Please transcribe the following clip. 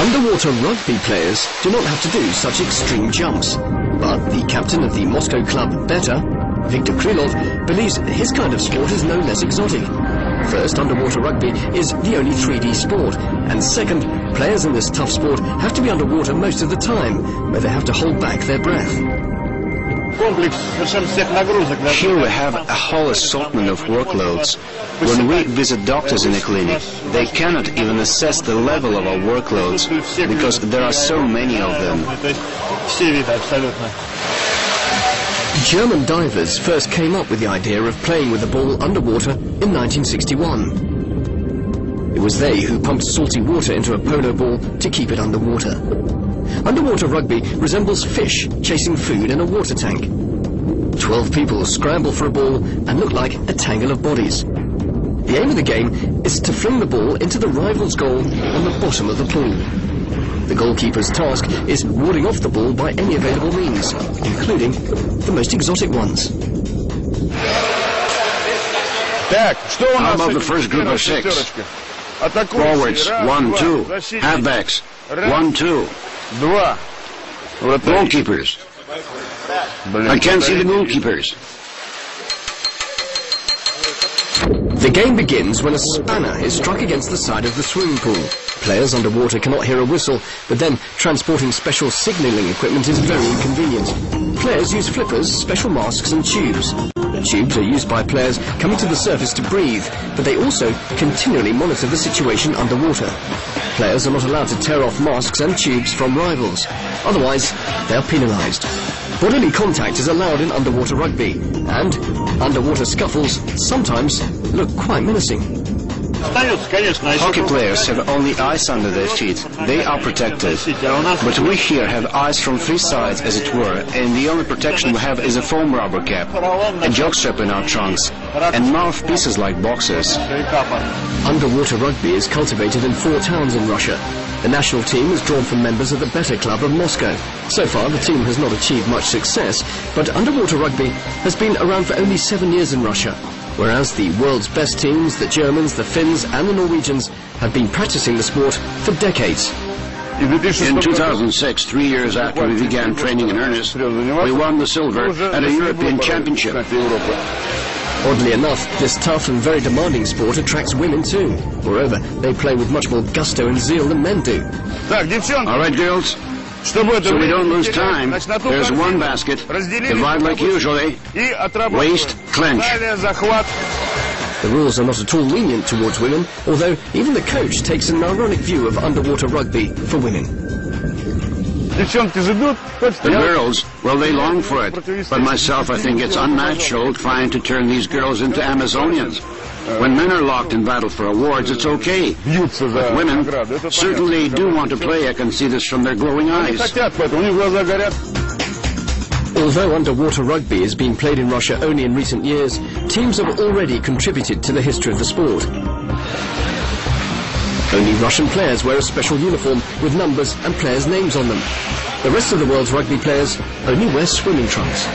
Underwater rugby players do not have to do such extreme jumps, but the captain of the Moscow club Beta, Viktor Krylov, believes his kind of sport is no less exotic. First, underwater rugby is the only 3D sport, and second, players in this tough sport have to be underwater most of the time, where they have to hold back their breath. Here we have a whole assortment of workloads. When we visit doctors in a clinic, they cannot even assess the level of our workloads, because there are so many of them. German divers first came up with the idea of playing with the ball underwater in 1961. It was they who pumped salty water into a polo ball to keep it underwater. Underwater rugby resembles fish chasing food in a water tank. 12 people scramble for a ball and look like a tangle of bodies. The aim of the game is to fling the ball into the rival's goal on the bottom of the pool. The goalkeeper's task is warding off the ball by any available means, including the most exotic ones. How about the first group of 6? Forwards, 1, 2. Halfbacks, 1, 2. Goalkeepers. I can't see the goalkeepers. The game begins when a spanner is struck against the side of the swimming pool. Players underwater cannot hear a whistle, but then transporting special signalling equipment is very inconvenient. Players use flippers, special masks and tubes. Tubes are used by players coming to the surface to breathe, but they also continually monitor the situation underwater. Players are not allowed to tear off masks and tubes from rivals, otherwise they are penalised. Bodily contact is allowed in underwater rugby, and underwater scuffles sometimes look quite menacing. Hockey players have only ice under their feet. They are protected. But we here have ice from 3 sides, as it were, and the only protection we have is a foam rubber cap, a jockstrap in our trunks, and mouthpieces like boxers. Underwater rugby is cultivated in 4 towns in Russia. The national team is drawn from members of the Beta Club of Moscow. So far, the team has not achieved much success, but underwater rugby has been around for only 7 years in Russia, whereas the world's best teams, the Germans, the Finns and the Norwegians, have been practicing the sport for decades. In 2006, 3 years after we began training in earnest, we won the silver at a European Championship. Oddly enough, this tough and very demanding sport attracts women too. Moreover, they play with much more gusto and zeal than men do. All right, girls. So we don't lose time, there's 1 basket. Divide like usually. Waist, clench. The rules are not at all lenient towards women, although even the coach takes an ironic view of underwater rugby for women. The girls, well, they long for it. But myself, I think it's unnatural trying to turn these girls into Amazonians. When men are locked in battle for awards, it's okay. But women certainly do want to play. I can see this from their glowing eyes. Although underwater rugby is being played in Russia only in recent years, teams have already contributed to the history of the sport. Only Russian players wear a special uniform with numbers and players' names on them. The rest of the world's rugby players only wear swimming trunks.